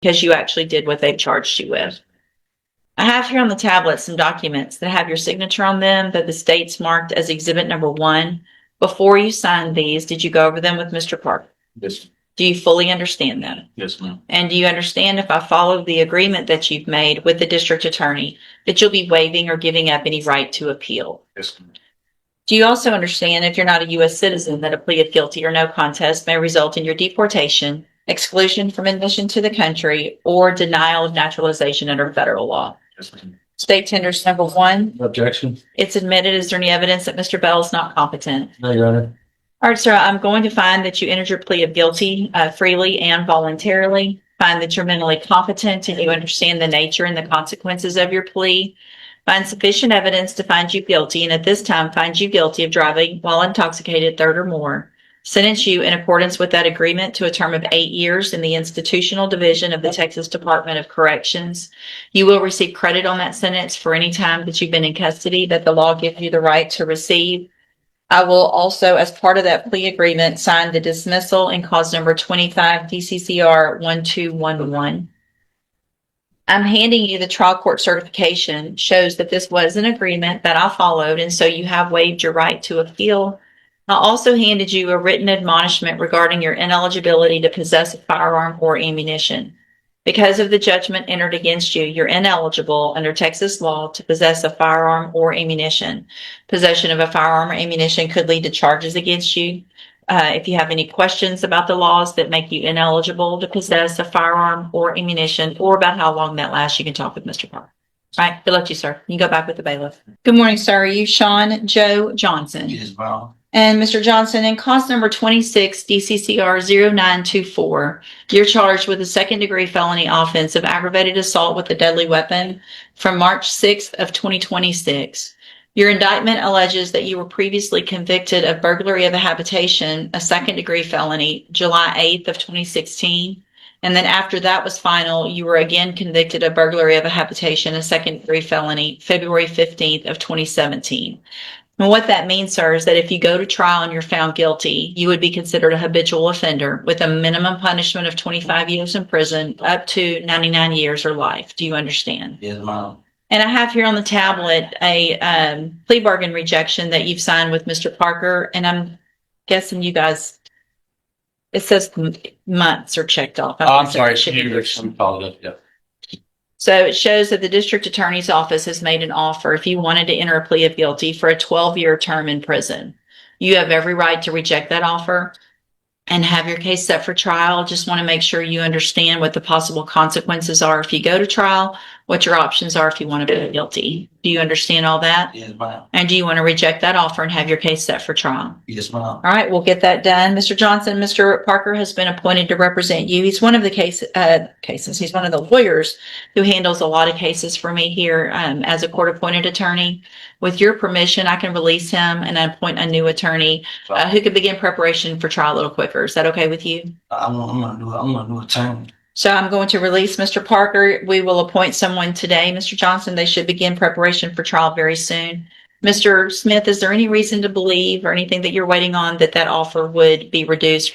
because you actually did what they charged you with. I have here on the tablet some documents that have your signature on them that the state's marked as exhibit number 1. Before you signed these, did you go over them with Mr. Parker? Yes. Do you fully understand them? Yes, ma'am. And do you understand, if I follow the agreement that you've made with the district attorney, that you'll be waiving or giving up any right to appeal? Yes, ma'am. Do you also understand, if you're not a U.S. citizen, that a plea of guilty or no contest may result in your deportation, exclusion from admission to the country, or denial of naturalization under federal law? Yes, ma'am. State tenders number 1. Objection. It's admitted. Is there any evidence that Mr. Bell is not competent? No, Your Honor. All right, sir, I'm going to find that you entered your plea of guilty freely and voluntarily. Find that you're mentally competent and you understand the nature and the consequences of your plea. Find sufficient evidence to find you guilty, and at this time find you guilty of driving while intoxicated, third or more. Sentence you in accordance with that agreement to a term of 8 years in the institutional division of the Texas Department of Corrections. You will receive credit on that sentence for any time that you've been in custody that the law gives you the right to receive. I will also, as part of that plea agreement, sign the dismissal in cause number 25 DCCR 1211. I'm handing you the trial court certification. Shows that this was an agreement that I followed, and so you have waived your right to appeal. I also handed you a written admonishment regarding your ineligibility to possess a firearm or ammunition. Because of the judgment entered against you, you're ineligible under Texas law to possess a firearm or ammunition. Possession of a firearm or ammunition could lead to charges against you. If you have any questions about the laws that make you ineligible to possess a firearm or ammunition, or about how long that lasts, you can talk with Mr. Parker. All right, good luck to you, sir. You go back with the bailiff. Good morning, sir. Are you Sean Joe Johnson? Yes, ma'am. And Mr. Johnson, in cause number 26 DCCR 0924, you're charged with a second-degree felony offense of aggravated assault with a deadly weapon from March 6th of 2026. Your indictment alleges that you were previously convicted of burglary of a habitation, a second-degree felony, July 8th of 2016. And then after that was final, you were again convicted of burglary of a habitation, a second-degree felony, February 15th of 2017. And what that means, sir, is that if you go to trial and you're found guilty, you would be considered a habitual offender with a minimum punishment of 25 years in prison up to 99 years or life. Do you understand? Yes, ma'am. And I have here on the tablet a plea bargain rejection that you've signed with Mr. Parker. And I'm guessing you guys, it says months are checked off. I'm sorry. I'm followed up. Yeah. So it shows that the district attorney's office has made an offer if you wanted to enter a plea of guilty for a 12-year term in prison. You have every right to reject that offer and have your case set for trial. Just want to make sure you understand what the possible consequences are if you go to trial, what your options are if you want to plead guilty. Do you understand all that? Yes, ma'am. And do you want to reject that offer and have your case set for trial? Yes, ma'am. All right, we'll get that done. Mr. Johnson, Mr. Parker has been appointed to represent you. He's one of the cases. He's one of the lawyers who handles a lot of cases for me here as a court-appointed attorney. With your permission, I can release him and appoint a new attorney who can begin preparation for trial a little quicker. Is that okay with you? I'm gonna do a attorney. So I'm going to release Mr. Parker. We will appoint someone today, Mr. Johnson. They should begin preparation for trial very soon. Mr. Smith, is there any reason to believe or anything that you're waiting on that offer would be reduced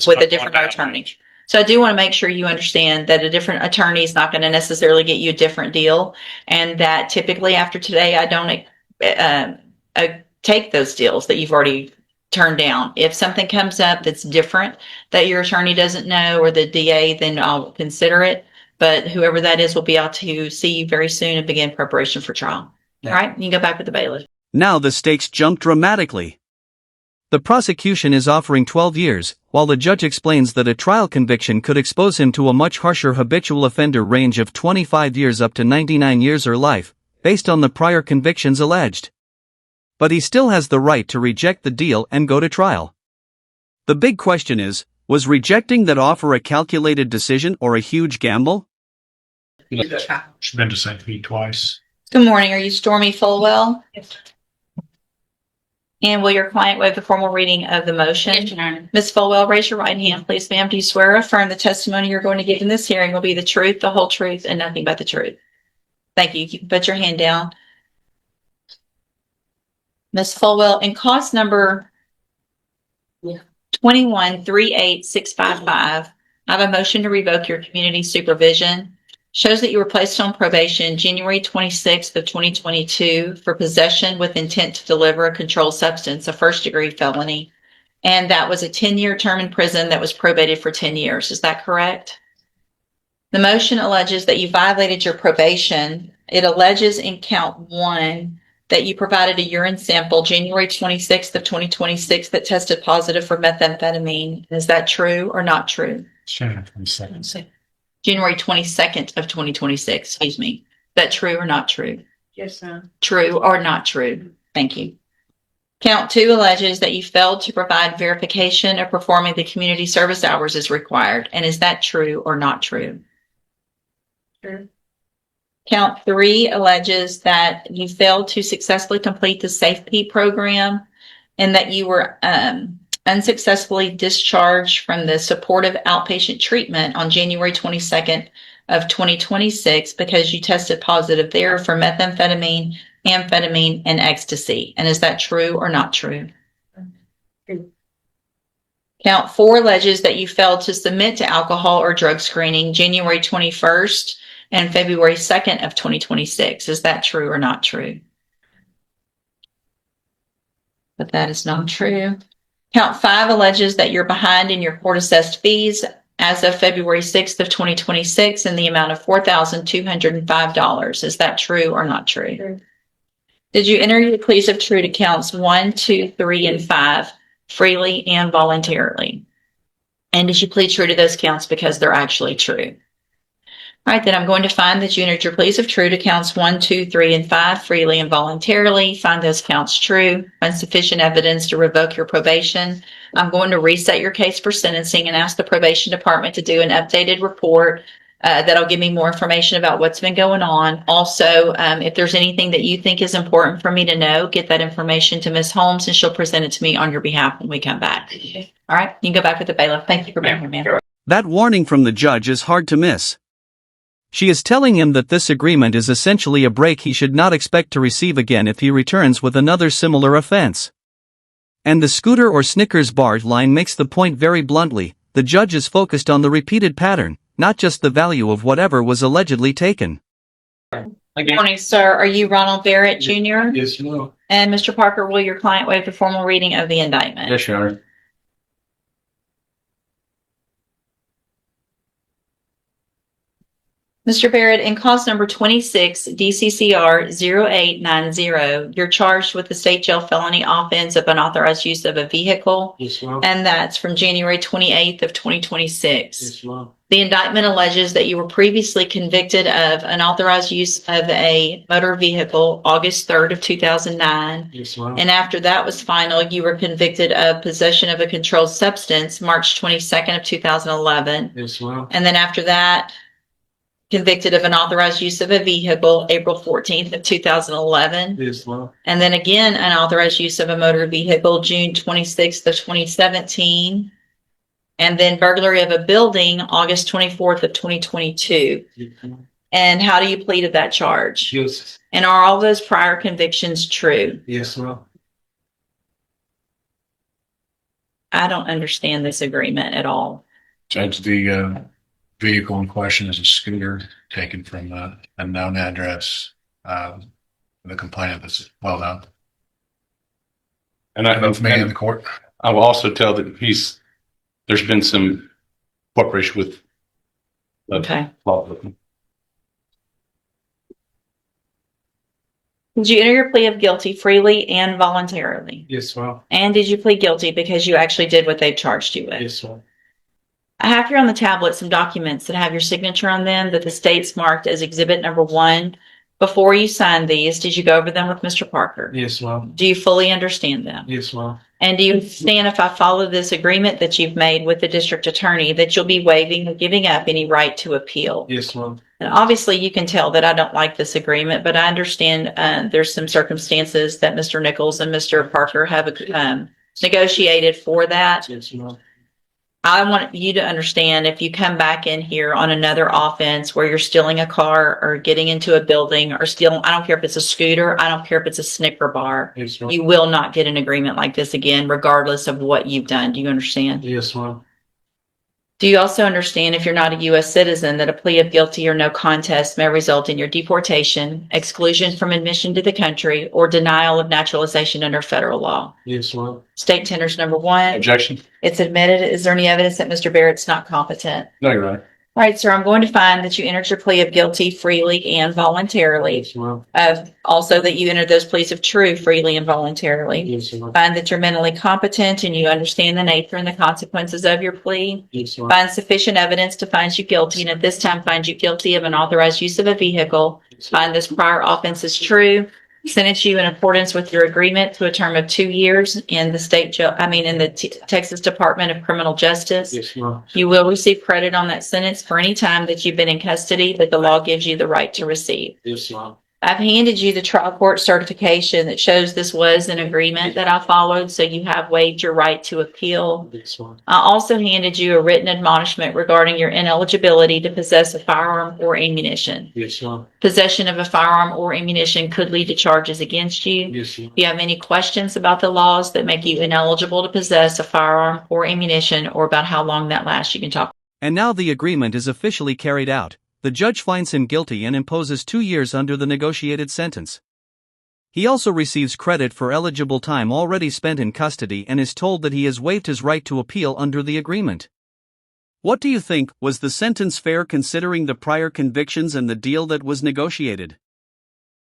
with a different attorney? So I do want to make sure you understand that a different attorney is not going to necessarily get you a different deal, and that typically after today, I don't take those deals that you've already turned down. If something comes up that's different that your attorney doesn't know, or the DA, then I'll consider it. But whoever that is will be out to see you very soon and begin preparation for trial. Yeah. All right, you can go back with the bailiff. Now the stakes jump dramatically. The prosecution is offering 12 years, while the judge explains that a trial conviction could expose him to a much harsher habitual offender range of 25 years up to 99 years or life, based on the prior convictions alleged. But he still has the right to reject the deal and go to trial. The big question is, was rejecting that offer a calculated decision or a huge gamble? She's been to St. Pete twice. Good morning. Are you Stormy Fulwell? Yes, And will your client waive the formal reading of the motion? Yes, Your Honor. Ms. Fulwell, raise your right hand, please, ma'am. Do you swear or affirm the testimony you're going to give in this hearing will be the truth, the whole truth, and nothing but the truth? Thank you. You can put your hand down. Ms. Fulwell, in cause number 2138655, I have a motion to revoke your community supervision. Shows that you were placed on probation January 26th of 2022 for possession with intent to deliver a controlled substance, a first-degree felony. And that was a 10-year term in prison that was probated for 10 years. Is that correct? The motion alleges that you violated your probation. It alleges in count 1 that you provided a urine sample January 26th of 2026 that tested positive for methamphetamine. Is that true or not true? January 22nd. January 22nd of 2026, excuse me. Is that true or not true? Yes, ma'am. True or not true? Thank you. Count 2 alleges that you failed to provide verification of performing the community service hours as required. And is that true or not true? True. Count 3 alleges that you failed to successfully complete the SafeP program and that you were unsuccessfully discharged from the supportive outpatient treatment on January 22nd of 2026 because you tested positive there for methamphetamine, amphetamine, and ecstasy. And is that true or not true? True. Count 4 alleges that you failed to submit to alcohol or drug screening January 21st and February 2nd of 2026. Is that true or not true? But that is not true. Count 5 alleges that you're behind in your court-assessed fees as of February 6th of 2026 in the amount of $4,205. Is that true or not true? True. Did you enter your pleas of true to counts 1, 2, 3, and 5 freely and voluntarily? And did you plead true to those counts because they're actually true? All right, then I'm going to find that you entered your pleas of true to counts 1, 2, 3, and 5 freely and voluntarily. Find those counts true. Find sufficient evidence to revoke your probation. I'm going to reset your case for sentencing and ask the probation department to do an updated report that'll give me more information about what's been going on. Also, if there's anything that you think is important for me to know, get that information to Ms. Holmes and she'll present it to me on your behalf when we come back. All right, you can go back with the bailiff. Thank you for being here, ma'am. That warning from the judge is hard to miss. She is telling him that this agreement is essentially a break he should not expect to receive again if he returns with another similar offense. And the scooter or Snickers bar line makes the point very bluntly. The judge is focused on the repeated pattern, not just the value of whatever was allegedly taken. Good morning, sir. Are you Ronald Barrett Jr.? Yes, ma'am. And Mr. Parker, will your client waive the formal reading of the indictment? Yes, Your Honor. Mr. Barrett, in cause number 26, DCCR 0890, you're charged with the state jail felony offense of unauthorized use of a vehicle, Yes, ma'am. and that's from January 28th of 2026. Yes, ma'am. The indictment alleges that you were previously convicted of unauthorized use of a motor vehicle August 3rd of 2009. Yes, ma'am. And after that was final, you were convicted of possession of a controlled substance March 22nd of 2011. Yes, ma'am. And then after that, convicted of unauthorized use of a vehicle April 14th of 2011. Yes, ma'am. And then again, unauthorized use of a motor vehicle June 26th of 2017. And then burglary of a building August 24th of 2022. Yes, ma'am. And how do you plead to that charge? Yes. And are all those prior convictions true? Yes, ma'am. I don't understand this agreement at all. Judge, the vehicle in question is a scooter taken from a known address. The complainant is well known. And Both me and the court. I will also tell that there's been some cooperation with Okay. law. Did you enter your plea of guilty freely and voluntarily? Yes, ma'am. And did you plead guilty because you actually did what they charged you with? Yes, ma'am. I have here on the tablet some documents that have your signature on them that the state's marked as exhibit number 1. Before you signed these, did you go over them with Mr. Parker? Yes, ma'am. Do you fully understand them? Yes, ma'am. And do you understand if I follow this agreement that you've made with the district attorney that you'll be waiving or giving up any right to appeal? Yes, ma'am. And obviously you can tell that I don't like this agreement, but I understand there's some circumstances that Mr. Nichols and Mr. Parker have negotiated for that. Yes, ma'am. I want you to understand if you come back in here on another offense where you're stealing a car or getting into a building or stealing, I don't care if it's a scooter, I don't care if it's a Snicker bar, Yes, ma'am. you will not get an agreement like this again, regardless of what you've done. Do you understand? Yes, ma'am. Do you also understand, if you're not a U.S. citizen, that a plea of guilty or no contest may result in your deportation, exclusion from admission to the country, or denial of naturalization under federal law? Yes, ma'am. State tenders number one. Objection? It's admitted. Is there any evidence that Mr. Barrett's not competent? No, Your Honor. All right, sir, I'm going to find that you entered your plea of guilty freely and voluntarily. Yes, ma'am. Also that you entered those pleas of true freely and voluntarily. Yes, ma'am. Find that you're mentally competent and you understand the nature and the consequences of your plea. Yes, ma'am. Find sufficient evidence to find you guilty, and at this time find you guilty of unauthorized use of a vehicle. Find this prior offense is true. Sentence you in accordance with your agreement to a term of 2 years in the Texas Department of Criminal Justice. Yes, ma'am. You will receive credit on that sentence for any time that you've been in custody that the law gives you the right to receive. Yes, ma'am. I've handed you the trial court certification that shows this was an agreement that I followed, so you have waived your right to appeal. Yes, ma'am. I also handed you a written admonishment regarding your ineligibility to possess a firearm or ammunition. Yes, ma'am. Possession of a firearm or ammunition could lead to charges against you. Yes, ma'am. If you have any questions about the laws that make you ineligible to possess a firearm or ammunition, or about how long that lasts, you can talk. And now the agreement is officially carried out. The judge finds him guilty and imposes 2 years under the negotiated sentence. He also receives credit for eligible time already spent in custody and is told that he has waived his right to appeal under the agreement. What do you think? Was the sentence fair considering the prior convictions and the deal that was negotiated?